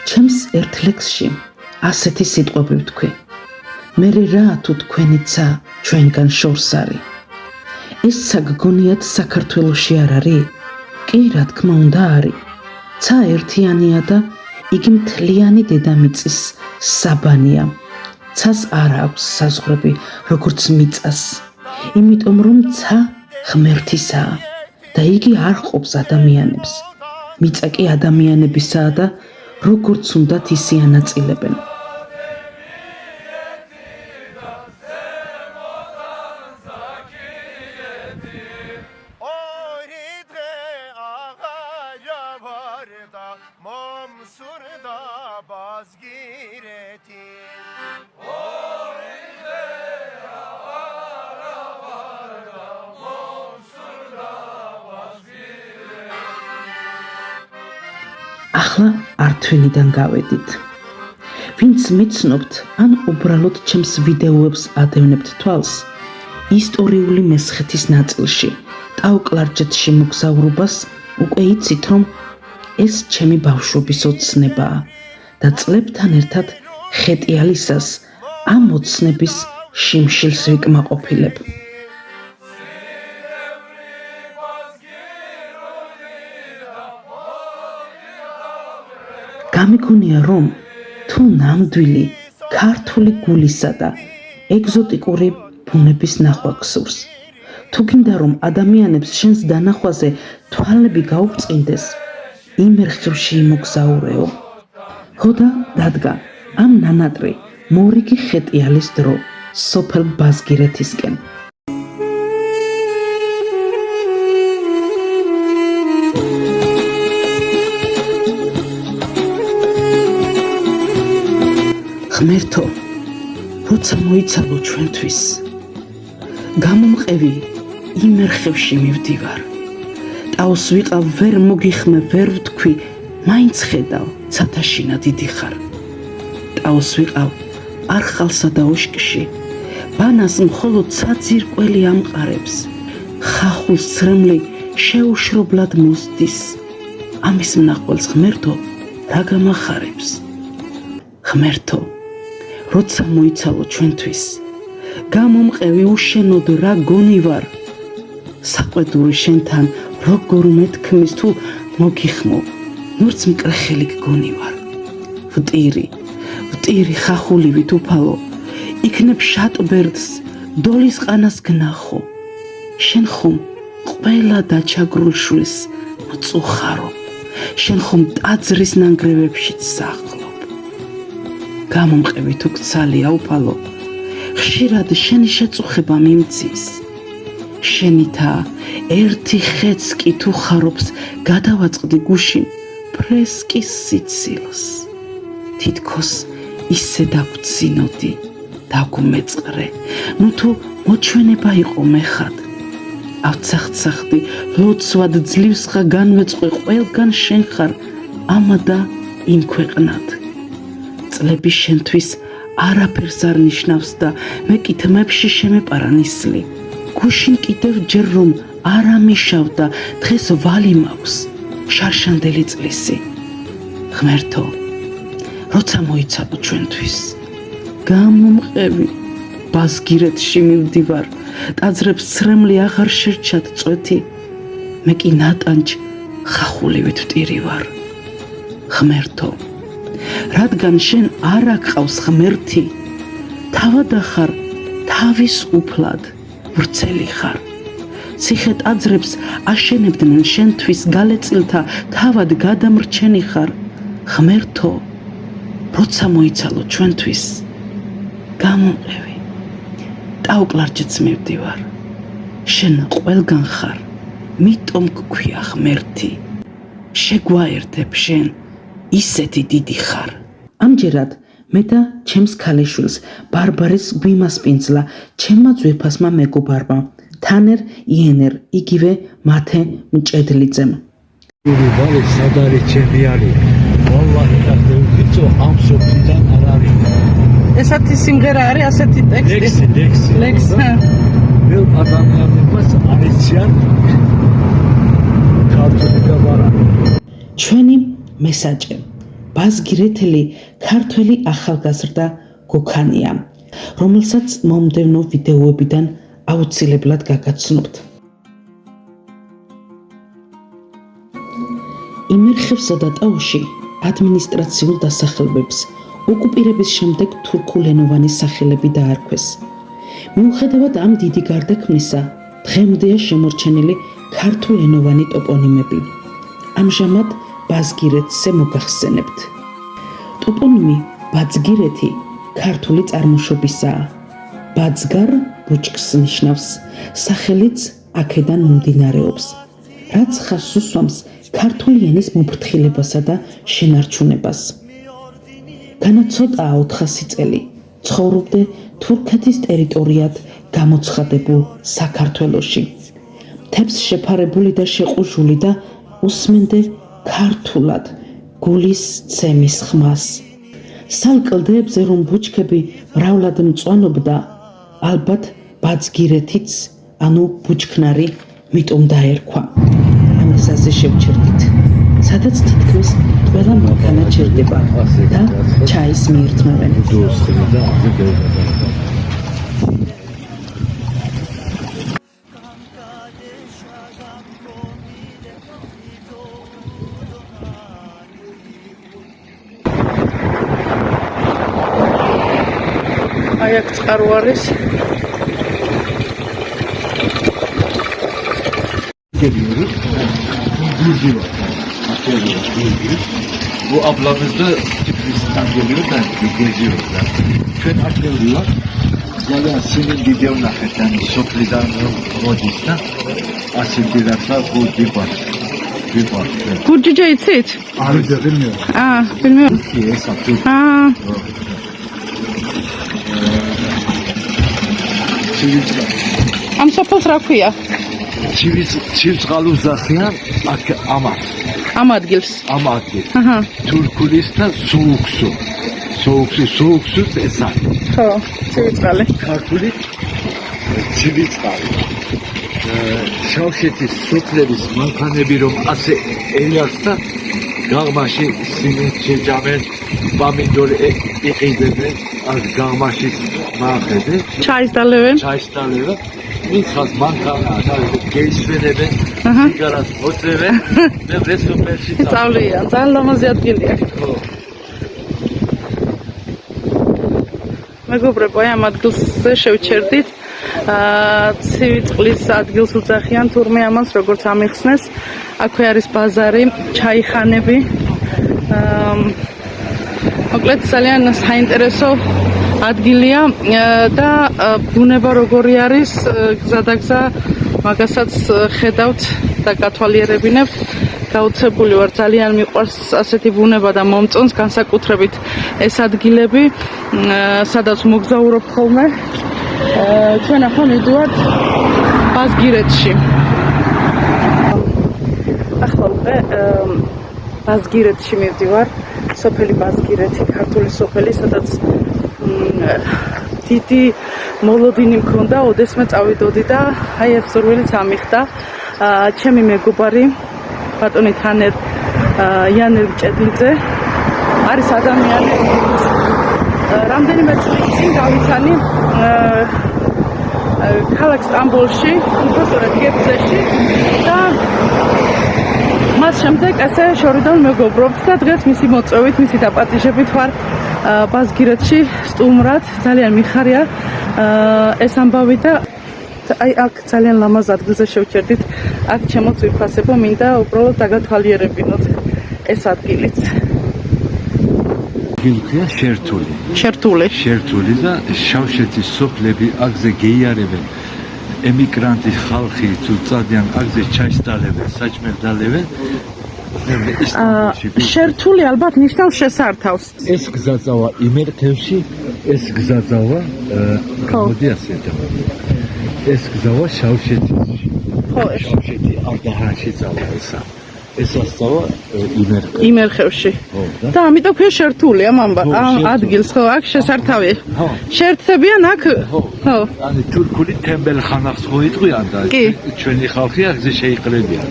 ჩემს ერთ ლექსში ასეთი სიტყვები ვთქვი. მერე რა თუ თქვენიცა ჩვენგან შორს არის. ეს საგგონიათ საქართველოში არ არის? კი, რა თქმა უნდა არის. ცა ერთიანია და იგი მთლიანი დედამიწის საბანია. ცას არ აქვს საზღვრები როგორც მიწას. იმიტომ რომ ცა ღმერთისაა და იგი არ ყოფს ადამიანებს. მიწა კი ადამიანებისაა და როგორც უნდათ ისე ანაწილებენ. ახლა ართვინიდან გავედით. ვინც მეცნობთ, ან უბრალოდ ჩემს ვიდეოებს ადევნებთ თვალს, ისტორიული მესხეთის ნაწილში, ტაო-კლარჯეთში მოგზაურობას უკვე იცით, რომ ეს ჩემი ბავშვობის ოცნებაა და წლებთან ერთად ხეტიალისას ამ ოცნების შიმშილს ვიკმაყოფილებ. გამიგონია, რომ თუ ნამდვილი ქართული გულისა და ეგზოტიკური ბუნების ნახვა გსურს, თუ გინდა რომ ადამიანებს შენს დანახვაზე თვალები გაუბრწყინდეს, იმ ერხივში იმოგზაურეო. ხოდა დადგა ამ ნანატრი მორიგი ხეტიალის დრო სოფელ ბაზგირეთისკენ. ღმერთო, როცა მოიცალო ჩვენთვის, გამომყევი იმ ერხევში მივდივარ. ტაოს ვიყავ, ვერ მოგიხმე, ვერ ვთქვი, მაინც ხედავ, ცათაშინა დიდი ხარ. ტაოს ვიყავ, არხალსა და ოშკში, ბანას მხოლოდ საძირკველი ამყარებს. ხახულს ცრემლი შეუშრობლად მოსდის. ამის მნახველს ღმერთო, რა გამახარებს? ღმერთო, როცა მოიცალო ჩვენთვის, გამომყევი უშენოდ რა გონი ვარ. საყვედური შენთან როგორ მეთქმის თუ მოგიხმო, ნურც მკრეხელი გგონი ვარ. ვტირი ხახულივით უფალო, იქნებ შატბერდს დოლის ყანას გნახო. შენ ხომ ყველა დაჩაგრულ შვილს მწუხარო, შენ ხომ ტაძრის ნანგრევებშიც სახლობ. გამომყევი თუ გცალია უფალო, ხშირად შენი შეწუხება მიმცის. შენითა ერთი ხეც კი თუ ხარობს გადავაწყდი გუშინ ფრესკის სიცილს. თითქოს ისე დაგვრცინოდი, დაგუმეწყრე, ნუ თუ მოჩვენება იყო მეხად. ავცახცახდი, ლოცვად ძლივსხა განვეწყე, ყველგან შენ ხარ ამა და იმ ქვეყნად. წლები შენთვის არაფერს არ ნიშნავს და მე კი თმებში შემეპარა ნისლი. გუშინ კიდევ ჯერ რომ არ ამიშავ და დღეს ვალი მაქვს შარშანდელი წლისი. ღმერთო, როცა მოიცალო ჩვენთვის, გამომყევი ბაზგირეთში მივდივარ, ტაძრებს ცრემლი აღარ შერჩათ წვეთი, მე კი ნატანჯ ხახულივით ვტირი ვარ. ღმერთო, რადგან შენ არ აკყავს ღმერთი, თავად ახარ თავის უფლად ვრცელი ხარ. ციხე ტაძრებს აშენებდნენ შენთვის გალეწილთა, თავად გადამრჩენი ხარ. ღმერთო, როცა მოიცალო ჩვენთვის, გამომყევი ტაო-კლარჯეთს მივდივარ. შენ ყველგან ხარ, მიტომ გქვია ღმერთი. შეგვაერთებ შენ, ისეთი დიდი ხარ. ამჯერად მე და ჩემს ქალიშვილს ბარბარეს გვიმასპინძლა ჩემმა ძვირფასმა მეგობარმა თანერ იენერ, იგივე მათე მჭედლიძემ. ვალი სადარი ჩემი არის, ვალლაჰი და უხიცო ამ სოფლიდან არ არის. ესეთი სიმღერა არის, ასეთი ტექსტი. ლექსი. მე ადამიანებს არიციან ქართული და ვარა. ჩვენი მესაჭე ბაზგირეთელი ქართველი ახალგაზრდა გოქანია, რომელსაც მომდევნო ვიდეოებიდან აუცილებლად გაგაცნობთ. იმერხევსა და ტაოში ადმინისტრაციულ დასახლებებს ოკუპირების შემდეგ თურქულენოვანი სახელები დაარქვეს. მიუხედავად ამ დიდი გარდაქმნისა, დღემდეა შემორჩენილი ქართულენოვანი ტოპონიმები. ამჟამად ბაზგირეთზე მოგახსენებთ. ტოპონიმი ბაზგირეთი ქართული წარმოშობისაა. ბაზგარ ბუჩქს ნიშნავს, სახელიც აქედან მომდინარეობს, რაც ხაზს უსვამს ქართული ენის მოფრთხილებასა და შენარჩუნებას. განაცოტაა 400 წელი, ცხოვრობდე თურქეთის ტერიტორიად გამოცხადებულ საქართველოში. მთებს შეფარებული და შეყუჟული და უსმენდე ქართულად გულის ცემის ხმას. სალკლდეებზე რომ ბუჩქები მრავლად მწვანობდა, ალბათ ბაზგირეთიც, ანუ ბუჩქნარი, მიტომ დაერქვა. ამ გზაზე შევჩერდით, სადაც თითქმის ყველა მანქანა ჩერდება და ჩაის მიირთმევენ. აი აქ წყარო არის. Bu ablamız da Tiflis'ten geliyor da geziyor da. Kön akıllılar. Yani senin videon hakikaten Sopli'den Rodis'ten asildilerse bu bir bak. გურჯიჯა იცით? Abi de bilmiyorum. Bilmiyorum. Türkiye satıyor. Am სოფელს რა ქვია? Çivizgaluzakyan amat. Am ადგილს. Amat. აჰა. Türkulista soğuk su. Soğuk su esan. ხო, ცივიწყალი. Kartulik çivizgal. Şavşetis sotleris mankanebirum ase Elyas'ta Gağmaşı simitçi camel bamidor iqidebe az gağmaşı mahede ჩაის დალევენ. çaystalığı Mitsat mankana geisvenebe sigaras otreve ve restoperşi წავლიან, ძალიან ლამაზი ადგილია. მეგობრებო, ამ ადგილზე შევჩერდით. ცივი წყლის ადგილს უძახიან თურმე ამას, როგორც ამიხსნეს. აქვე არის ბაზარი, ჩაიხანები. მოკლედ ძალიან საინტერესო ადგილია და ბუნება როგორი არის, გზადაგზა მაგასაც ხედავთ და გათვალიერებინებთ. გაუცებული ვარ, ძალიან მიყვარს ასეთი ბუნება და მომწონს განსაკუთრებით ეს ადგილები, სადაც მოგზაურობ ხოლმე. ჩვენ ახლა მივდივართ ბაზგირეთში. ახლა უკვე ბაზგირეთში მივდივარ, სოფელი ბაზგირეთი, ქართული სოფელი, სადაც დიდი მოლოდინი მქონდა, ოდესმე წავიდოდი და აი ეს სურვილიც ამიხდა. ჩემი მეგობარი ბატონი თანერ იანერ ჭედლიძე არის ადამიანი, რამდენიმე წლის წინ გავიცანი ქალაქ სტამბოლში, უბრალოდ გებზეში და მას შემდეგ ასე შორიდან მეგობრობთ და დღეს მისი მოწვევით, მისი დაპატიჟებით ვარ ბაზგირეთში სტუმრად. ძალიან მიხარია ეს ამბავი და აი აქ ძალიან ლამაზ ადგილზე შევჩერდით. აქ ჩემოც ვიფასებო, მინდა უბრალოდ დაგათვალიერებინოთ ეს ადგილიც. Gülküya şertuli. Şertuli da Şavşetis soplebi agze geyiareben emigranti halkı tutsadyan agze çayştalebe, saçmerdalebe შერთული ალბათ ნიშნავს შესართავს. ეს გზაძავა იმერქევში, ეს გზაძავა მოდი ასე ეს გზავა შავშეთში. ხო, შავშეთი აბდაჰანში ძალა ესა. ეს ასწავა იმერხევში. და ამიტომ ქვია შერთული ამ ადგილს, ხო, აქ შესართავი. შერთებიან აქ? ხო. ანუ თურქული თემბელხანას ხო იყვიან და ჩვენი ხალხი აქ ზე შეიყლებიან.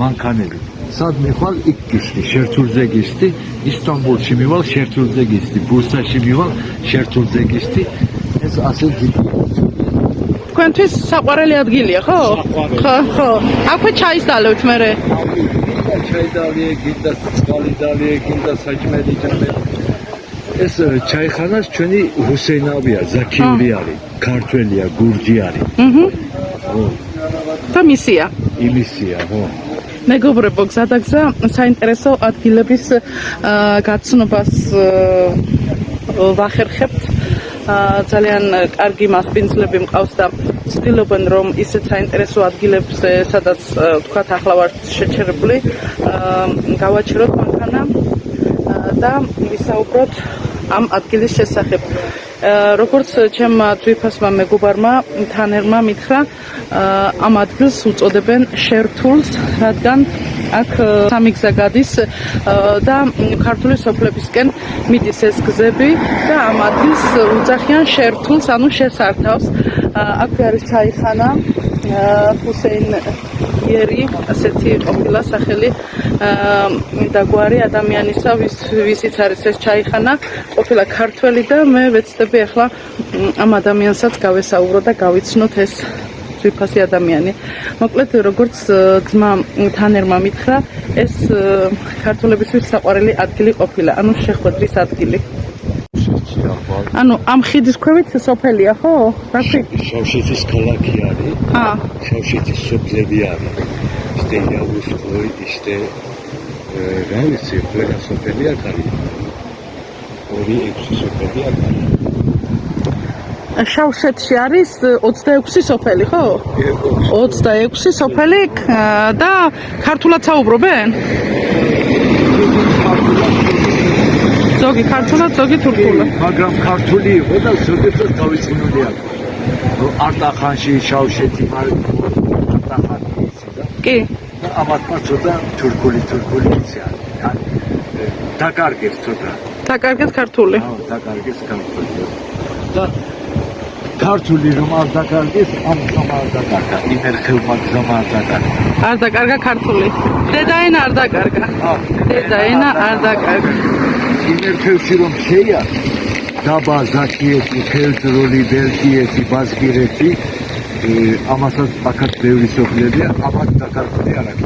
მანქანები. სად მიხვალ იქ გიხდი, შერთულზე გიხდი, ისტანბულში მივალ შერთულზე გიხდი, ბურსაში მივალ შერთულზე გიხდი. ეს ასე გიგია. თქვენთვის საყვარელი ადგილია, ხო? ხო. აქვე ჩაის დალევთ მერე. ჩაიდალიე, გინდა წყალი დალიე, გინდა საჭმელი ჯამე. ეს ჩაიხანას ჩვენი ჰუსეინავია, ზაქიური არის, ქართველია, გურჯი არის. და მისია. იმისია, ხო. მეგობრებო, გზადაგზა საინტერესო ადგილების გაცნობას ვახერხებთ. ძალიან კარგი მასპინძლები მყავს და ცდილობენ რომ ისეთ საინტერესო ადგილებზე, სადაც თქვათ ახლა ვართ შეჩერებული, გავაჩეროთ მანქანა და ვისაუბროთ ამ ადგილის შესახებ. როგორც ჩემმა ძვირფასმა მეგობარმა თანერმა მითხრა, ამ ადგილს უწოდებენ შერთულს, რადგან აქ სამი გზა გადის და ქართული სოფლებისკენ მიდის ეს გზები და ამ ადგილს უძახიან შერთულს, ანუ შესართავს. აქვე არის ჩაიხანა, ჰუსეინ იერი, ასეთი ყოფილა სახელი და გვარი ადამიანისა, ვისიც არის ეს ჩაიხანა, ყოფილა ქართველი და მე ვეცდები ახლა ამ ადამიანსაც გავესაუბრო და გავიცნოთ ეს ძვირფასი ადამიანი. მოკლედ, როგორც ძმა თანერმა მითხრა, ეს ქართველებისთვის საყვარელი ადგილი ყოფილა, ანუ შეხვედრის ადგილი. ანუ ამ ხიდის ქვევით სოფელია, ხო? შავშეთის ქალაქი არის. შავშეთის სოფლები არის. ისე იავუსკოი, ისე რა ვიცი, ყველა სოფელი აქ არის. 2-6 სოფელი აქ არის. შავშეთში არის 26 სოფელი, ხო? 26 სოფელი და ქართულად საუბრობენ? ზოგი ქართულად, ზოგი თურქულად. მაგრამ ქართული იყო და ზოგადად დავიწყნული აქ. არტახანში, შავშეთი, არტახანი იცოდა. კი. და ამათმა ცოტა თურქული იციან. დაკარგეს ცოტა. დაკარგეს ქართული. ხო, დაკარგეს ქართული. და ქართული რომ არ დაკარგეს, ამ არ დაკარგა. იმერხევმა გზამ არ დაკარგა. არ დაკარგა ქართული. დედაენა არ დაკარგა. დედაენა არ დაკარგა. იმერხევში რომ შეია დაბა, ზაქიეთი, ხევძროლი, ბელგიეთი, ბაზგირეთი, ამასაც აქაც ბევრი სოფლებია, ამათ დაკარგული არ აქვს.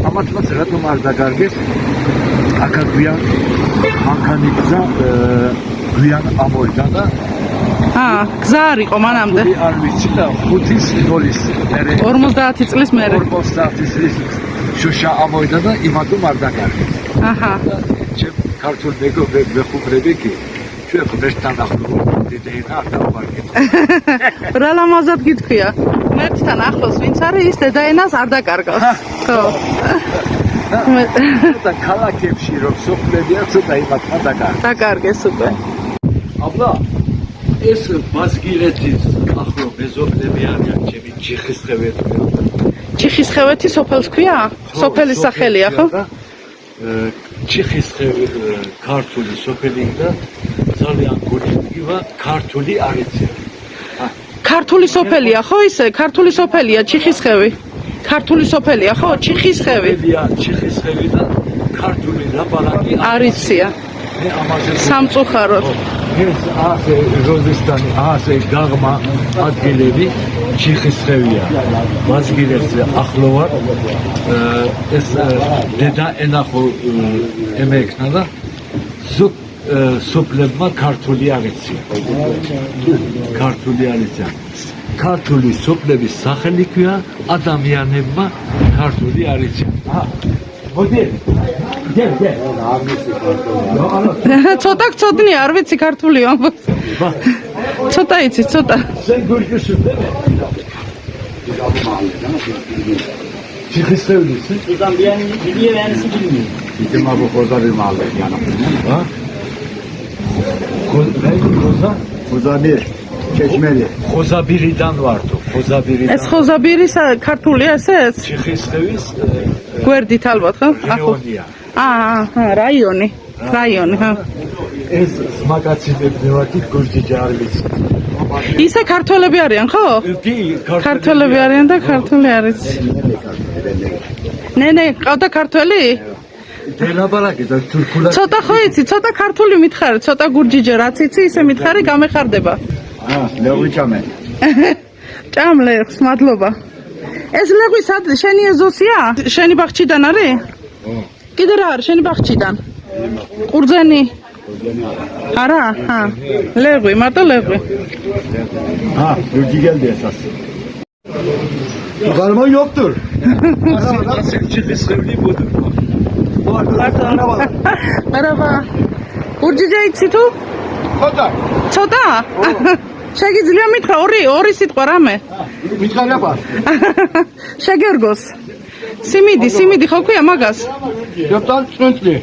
ამათმაც რატომ არ დაკარგეს? აქაც გვიან მანქანი გზა გვიან ამოიდა და გზა არ იყო მანამდე. არ ვიცი და 5-ის 0-ის მერე 50 წლის მერე. 50 წლის შუშა ამოიდა და იმათომ არ დაკარგეს. ჩემ ქართულ მეგობრებს ვეხუბრები კი ჩვენ ღმერთთან ახლოს დედაენა არ დავარგეთ. რა ლამაზად გითქვია. ღმერთთან ახლოს ვინც არის, ის დედაენას არ დაკარგავს. ხო. და ქალაქებში რომ სოფლებია ცოტა იმათმა დაკარგეს უკვე. აბა ეს ბაზგირეთის ახლო მეზობლები არიან ჩემი ჩიხისხევეთი. ჩიხისხევეთი სოფელს ქვია? სოფელის სახელია, ხო? ჩიხისხევი ქართული სოფელი და ძალიან გულიგივა ქართული არიცია. ქართული სოფელია, ხო ისე? ქართული სოფელია ჩიხისხევი. ქართული სოფელია, ხო? ჩიხისხევი. ჩიხისხევი და ქართული ლაპარაკი არიცია. მე ამაზე სამწუხაროდ. ეს ასე როზისტანი, ასე გაღმა ადგილები ჩიხისხევია. ბაზგირეთზე ახლო ვარ. ეს დედა ენახო ემექნა და ზოგ სოფლებმა ქართული არიცია. ქართული არიცია. ქართული სოფლების სახელი ქვია ადამიანებმა ქართული არიცია. მოდი. ცოტა გწოდნი, არ ვიცი ქართული ამბობს. ცოტა იცი, ცოტა. შენ გურჯში ვარ. ჩიხისხევის Zambiyan'ın gidiye vermesi bilmiyor. bizim abi koza bir mahalle yani. Ha? Koza bir. Çeşmeli. Koza biridan vardı. Koza biridan. ეს ხოზაბირი ქართულია ესეც? ჩიხისხევის გვერდით ალბათ, ხო? რაიონია. რაიონი. რაიონი, ხო. ეს მაგაცინებრივად გურჯი ჯარლის. ისე ქართველები არიან, ხო? კი, ქართველები არიან და ქართული არის. ნენე, ყავდა ქართველი? დელაბარაკი და თურქულად. ცოტა ხო იცი, ცოტა ქართული მითხარი, ცოტა გურჯიჯე რაც იცი, ისე მითხარი გამეხარდება. ლეღვი ჩამე. ჭამლებს, მადლობა. ეს ლეღვი შენი ეზოსია? შენი ბაღჩიდან არის? კიდე რა არის შენი ბაღჩიდან? ყურძენი. არა? ლეღვი, მარტო ლეღვი. Lütfi geldi esas. Karma yoktur. Nasıl çıkış sevdiği budur. Merhaba. Gurjice იცი თუ? Kota. ცოტა? შეგიძლია მითხრა ორი სიტყვა რამე? Mitxarapa. შეგერგოს. სიმიდი ხო ქვია მაგას? Yoptan çöntli.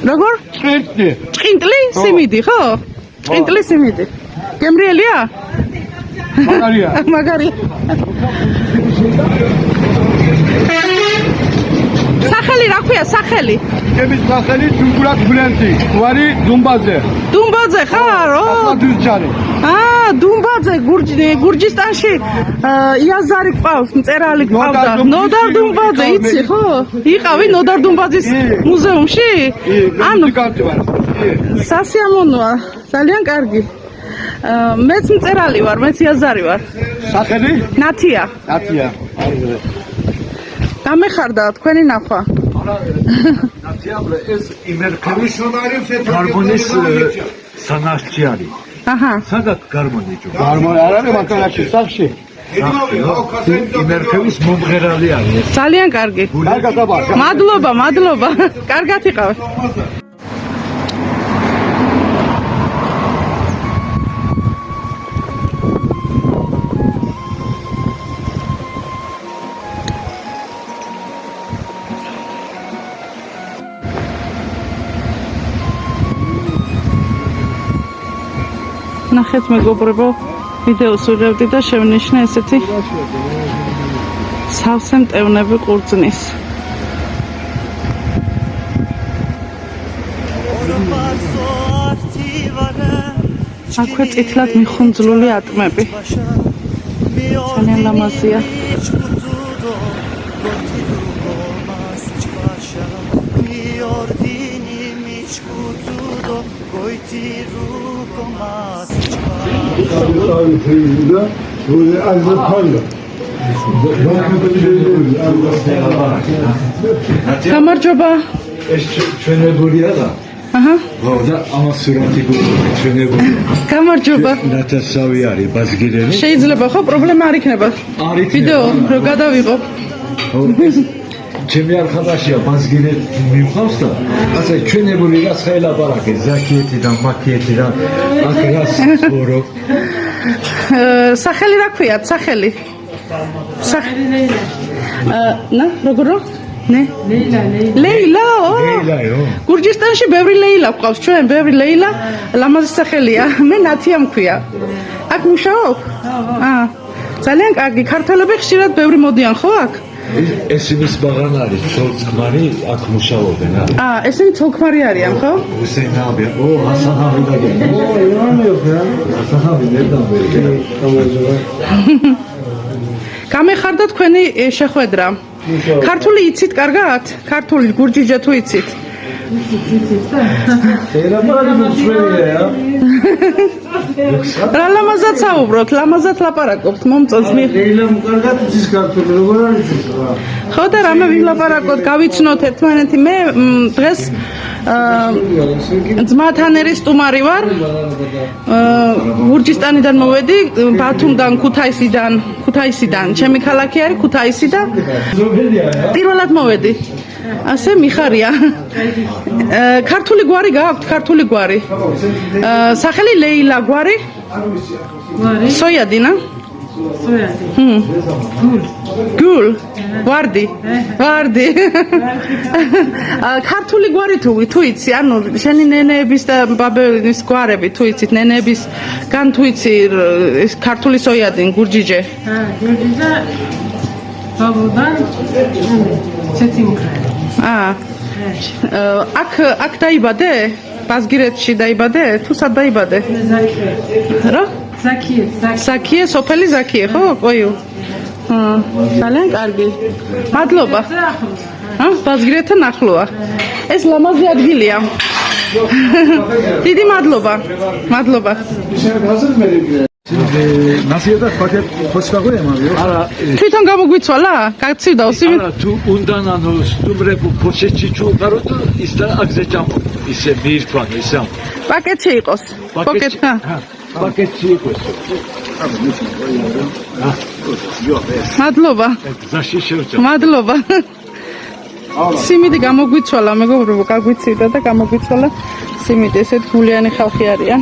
როგორ? Çöntli. ჭყინტლი? სიმიდი ხო? ჭყინტლი სიმიდი. გემრიელია? Magaria. მაგარი. სახელი რა ქვია სახელი? Temiz saheli Türkulat Bülenti. Kuvari Dumbaze. დუმბაძე ხარ? Atla Düzcani. დუმბაძე გურჯისტანში იაზარი ყავს, მწერალი ყავდა. ნოდარ დუმბაძე იცი ხო? იყავი ნოდარ დუმბაძის მუზეუმში? ანუ სასიამოვნოა, ძალიან კარგი. მეც მწერალი ვარ, მეც იაზარი ვარ. Saheli? ნათია. Atiya. გამეხარდა თქვენი ნახვა. Atiya abla es imerkeviş Garmonis sanatçı ari. აჰა. Sadat garmonicu. Garmoni arare makanachi sakshi. imerkeviş მომღერალი არის. ძალიან კარგი. მადლობა. კარგად იყავ. ნახეთ მეგობრებო, ვიდეოს ვიღებდი და შევნიშნე ესეთი სავსე მტევნები ყურძნის. აქვე წითლად მიხუნძლული ატმები. ძალიან ლამაზია. გამარჯობა. ეს ჩვენებულია და აჰა. და ამას სურათი ჩვენებულია. გამარჯობა. ნათესავი არის ბაზგირელი. შეიძლება ხო პრობლემა არ იქნება? არ იქნება. ვიდეო რო გადავიღო. ჩემი არხადაშია ბაზგირე მივხავს და ასე ჩვენებული რა ხელაპარაკე ზაქიეთიდან მაქიეთიდან აქ რას ხორო სახელი რა ქვიათ სახელი না როგორო ნე ლეილა გურჯისტანში ბევრი ლეილა ყავს ჩვენ ბევრი ლეილა ლამაზი სახელია მე ნათია მქვია აქ მუშაობ ძალიან კარგი ქართველები ხშირად ბევრი მოდიან ხო აქ ეს იმის ბაღანა არის ცოლ-ქმარი აქ მუშაობენ ესენი ცოლ-ქმარი არიან ხო უსენაბია ასახავი და ირანიო ასახავი ნეტავი გამეხარდა თქვენი შეხვედრა ქართული იცით კარგად ქართული გურჯიჯა თუ იცით რა ლამაზად საუბრობთ ლამაზად ლაპარაკობთ მომწონს მე კარგად იცის ქართული როგორ არის ხო და რამე ვილაპარაკოთ გავიცნოთ ერთმანეთი მე დღეს ძმათან ერი სტუმარი ვარ გურჯისტანიდან მოვედი ბათუმიდან ქუთაისიდან ჩემი ქალაქი არის ქუთაისი და პირველად მოვედი ასე მიხარია ქართული გვარი გააქვთ ქართული გვარი სახელი ლეილა გვარი სოიადინა გულ ვარდი ქართული გვარი თუ იცი ანუ შენი ნენეების და ბაბების გვარები თუ იცით ნენეებისგან თუ იცი ქართული სოიადინ გურჯიჯე გურჯიჯა ბაბუდან ცეთიმქრა აქ დაიბადე ბაზგირეთში დაიბადე თუ სად დაიბადე რა ზაქიე. ზაქიე, სოფელი ზაქიე, ხო? ყოიო. ძალიან კარგი. მადლობა. ბაზგირეთთან ახლოა. ეს ლამაზი ადგილია. დიდი მადლობა. მადლობა. ნასიადა პაკეტ ხოსტაგვე ამავე. არა, თვითონ გამოგვიცვალა? გაცივდა უსიმი? არა, თუ უნდან ანუ სტუმრებო ფოჩეჩი ჩუყარო და ის და აგზე ჭამო. ისე მიირთვან ისე. პაკეტში იყოს. პაკეტა. პაკეტში იყოს. მადლობა. გზაში შევჭამ. მადლობა. სიმინდი გამოგვიცვალა, მეგობრებო, გაგვიცივდა და გამოგვიცვალა. სიმინდი ესეთ გულიანი ხალხი არიან.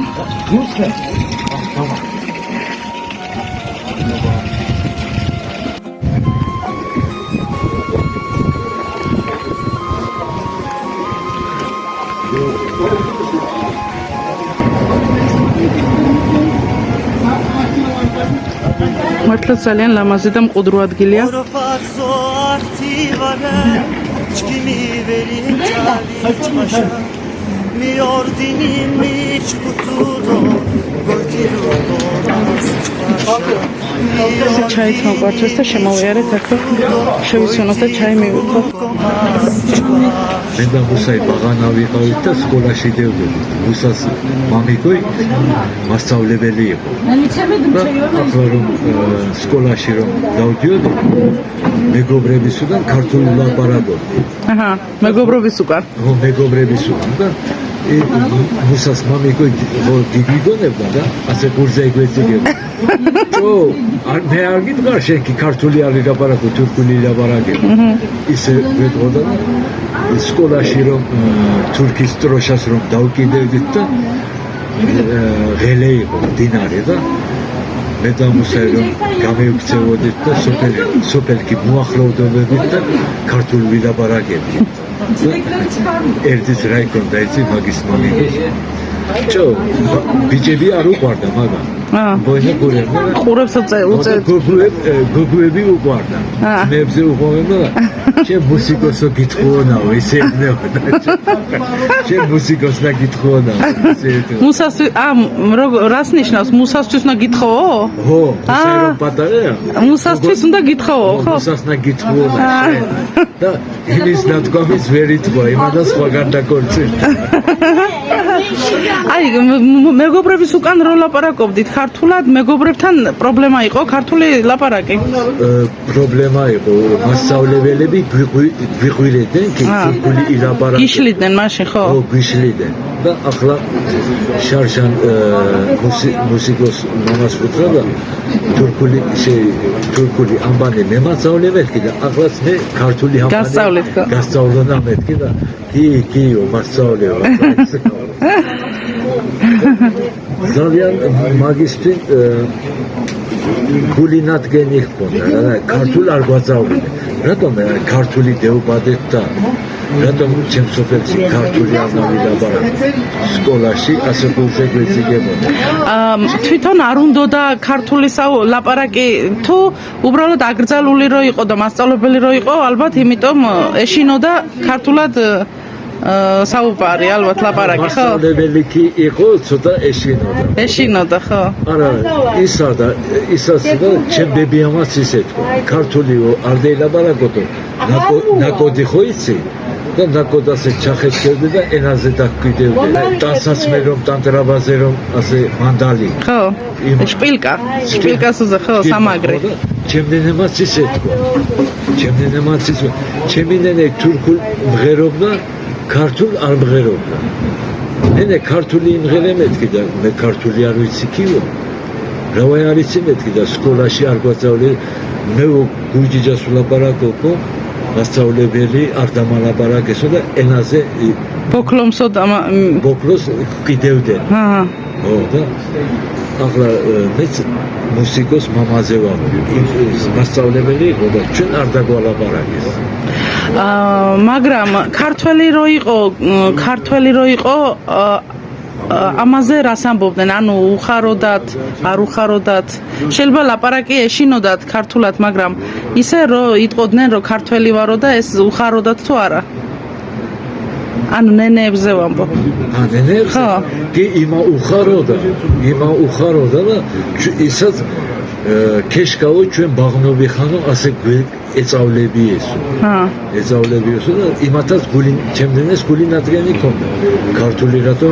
მართლა ძალიან ლამაზი და მყუდრო ადგილია. ჩაით მოგვარჩეს და შემოვიარეთ ახლა შევიცვენოთ და ჩაი მივიღოთ. მე და მუსაი ბაღანა ვიყავით და სკოლაში დევდებით. მუსას მამიკოი მასწავლებელი იყო. ახლა რომ სკოლაში რომ დავდიოდი, მეგობრების უკან ქართული ლაპარაკობდი. აჰა, მეგობრობის უკან. ხო, მეგობრების უკან და მუსას მამიკოი გიგიგონებდა და ასე გურზე იგვეციგებდა. ო, მე არ გიტყარ შენ კი ქართული არ ლაპარაკო, თურქული ლაპარაკები. ისე ვეთყოდა და სკოლაში რომ თურქის დროშას რომ დავკიდევდით და ღელე იყო მდინარე და მე და მუსაი რომ გამევქცევოდით და სოფელში მოახლოვდებოდით და ქართული ვილაპარაკებდით. ერთის რა იქონდა ერთი მაგის მამიკოს. ჩო, ბიჭები არ უყვარდა მაგა. ბოინა გურები. ყურებს უწევ. გოგუები უყვარდა. მეებზე უყვარდა. შენ მუსიკოსო გითხოვნაო, ესე ვნეოდა. შენ მუსიკოსნა გითხოვნაო, ესე. მუსას რას ნიშნავს? მუსასთვის უნდა გითხოვო? ხო, ესე რომ პატარაა. მუსასთვის უნდა გითხოვო, ხო? მუსასნა გითხოვნა შენ. და იმის ნათქვამის ვერ ითქვა, იმადა სხვაგან დაკორწინდა. აი, მეგობრების უკან რო ლაპარაკობდით ქართულად, მეგობრებთან პრობლემა იყო ქართული ლაპარაკი? პრობლემა იყო, მასწავლებელები გვიყვირედნენ, თურქული ილაპარაკებდნენ. გიშლიდნენ მაშინ, ხო? ხო, გიშლიდნენ. და ახლა შარშან მუსიკოს მამას უთხრა და თურქული ამბანი მემასწავლებელკი და ახლაც მე ქართული ამბანი გასწავლოდა მეთქი და კიო მასწავლებო. ძალიან მაგისტრი გულინადგენი ჰქონდა და ქართულ არ გვაწავლდნენ. რატომ ქართული დეუბადეთ და რატომ ჩემს სოფელში ქართული არ ნავილაპარაკე? სკოლაში ასე გულზე გვეციგებოდა. თვითონ არ უნდოდა ქართული ლაპარაკი თუ უბრალოდ აკრძალული რო იყო და მასწავლებელი რო იყო, ალბათ იმიტომ ეშინოდა ქართულად საუბარი, ალბათ ლაპარაკი, ხო? მასწავლებელი კი იყო, ცოტა ეშინოდა. ეშინოდა, ხო? არა, ისაც და ჩემები ამას ისე თქვა. ქართული არ დაილაპარაკოდო, ნაკოდი ხო იცი? და ნაკოდასე ჩახეთქებდი და ენაზე დაგკვიდევდი. დასაცმე რომ ტანტრაბაზე რომ ასე მანდალი. ხო. შპილკასუზე ხო, სამაგრი. ჩემნენემაც ისე თქვა. ჩემი ნენე თურქულ მღერობდა, ქართულ არ მღერობდა. ნენე ქართული იმღერე მეთქი და მე ქართული არ ვიცი კიო. რავაი არ იცი მეთქი და სკოლაში არ გვაწავლე. მე გუჯიჯას ვლაპარაკობ. მასწავლებელი არ დამალაპარაკესო და ენაზე ბოკლოს კიდევდნენ. ხო და ახლა მეც მუსიკოს მამაზე ვარ. მასწავლებელი იყო და ჩვენ არ დაგვალაპარაკეს. მაგრამ ქართველი რო იყო ამაზე რას ამბობდნენ? ანუ უხაროდათ, არ უხაროდათ. შეიძლება ლაპარაკი ეშინოდათ ქართულად, მაგრამ ისე რომ იტყოდნენ რომ ქართველი ვარო და ეს უხაროდათ თუ არა? ანუ ნენეებზე ვამბობ. ნენეებზე? ხო. კი იმა უხაროდა და ისაც ქეშკავო ჩვენ ბაღნობი ხანო ასე ეწავლები ესო. ეწავლები ესო და იმათაც გული ჩემდენეს გული ნადგენი ქონდა. ქართული რატომ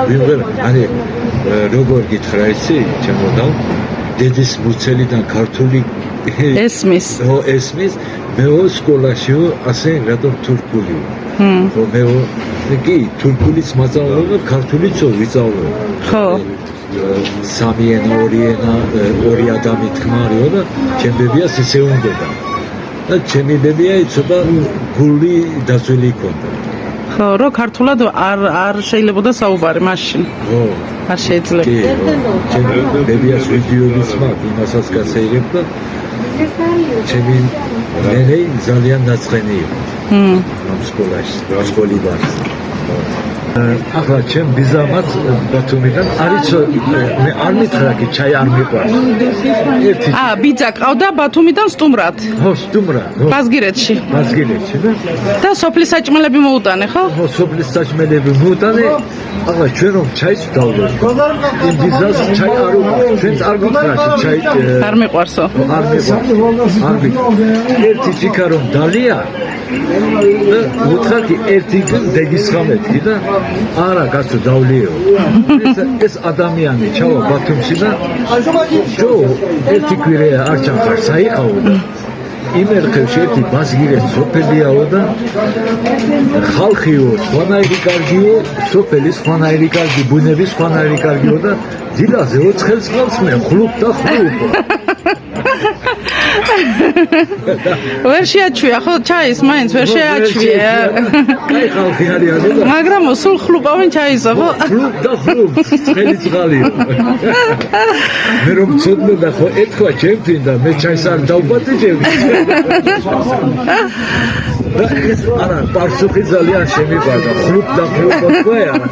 ვიმღერ ანუ როგორ გითხრა იცი ჩემოდავ დედის მუცელიდან ქართული ესმის. ესმის მეო სკოლაშიო ასე რატომ თურქული. მეო კი თურქულიც მასწავლებლობა ქართულიცო ვიწავლო. ხო. სამი ენა, ორი ადამი თქმარიო და ჩემბებიას ისე უნდოდა. და ჩემი ბებია იცოდა გული დაცვილი ქონდა. ხო, რო ქართულად არ შეიძლებოდა საუბარი მაშინ. ხო. არ შეიძლება. კი, ჩემი ბებიას ვიდეოებიც მაქვს, იმასაც გასეირებ და ჩემი ნენე ძალიან ნაცხენი იყო. ამ სკოლაში, სკოლიდან. ახლა ჩემ ბიზამაც ბათუმიდან არის მე არ მითხრა კი ჩაი არ მიყვარს. ერთი ბიძა ყავდა ბათუმიდან სტუმრად. ხო, სტუმრად. ბაზგირეთში. ბაზგირეთში და სოფლის საჭმელები მოუტანე, ხო? ხო, სოფლის საჭმელები მოუტანე. ახლა ჩვენ რომ ჩაის დავდოთ. იმ ბიზას ჩაი არ უყვარს. ჩვენც არ გითხრა ჩაი არ მიყვარსო. არ მიყვარს. არ მიყვარს. ერთი ჭიქა რომ დალია და უთხარ კი ერთი დეგის ხამეთქი და არა კაცო დავლიეო ეს ადამიანი ჩავა ბათუმში და ჯო ერთი კვირა არ ჩახარ საიყავო და იმერხევში ერთი ბაზგირეს სოფელიაო და ხალხიო სხვანაირი კარგიო სოფელი სხვანაირი კარგი ბუნები სხვანაირი კარგიო და დილაზე 4 ხელს ყავს მე ხლუბ და ხლუბ ვერ შეაჩვია ხო ჩაის მაინც ვერ შეაჩვია კაი ხალხი არის და მაგრამ სულ ხლუბავენ ჩაისო ხო ხლუბ და ხლუბ წელი წყალი მე რომ ცოდნოდა ხო ეთქვა ჩემთვის და მე ჩაის არ დავპატიჟები და ეს არა პარსუხი ძალიან შემიყვარდა ხლუბ და ხლუბ თქვა არა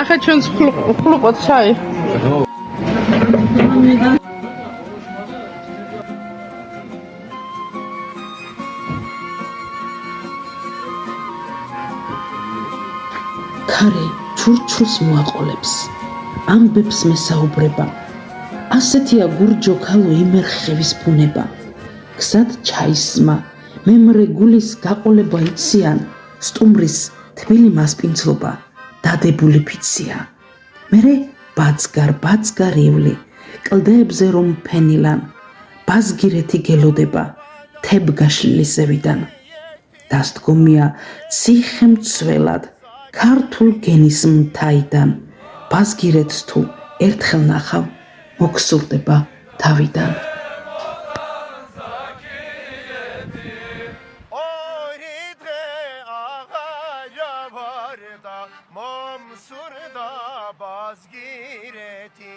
ახლა ჩვენს ხლუბოთ ჩაი ქარე ჩურჩულს მოაყოლებს ამბებს მესაუბრება ასეთია გურჯო ქალო იმერხევის ბუნება გზად ჩაისმა მემრე გულის გაყოლება იციან სტუმრის თბილი მასპინძლობა დადებული ფიცია მერე ბაცგარ ივლი კლდეებზე რომ ფენილან ბაზგირეთი გელოდება თებგაშლილი ზევიდან დასდგომია ციხე მცველად ქართულ გენის მთაიდან ბაზგირეთს თუ ერთხელ ნახავ მოგსურდება თავიდან Momsurda bazgireti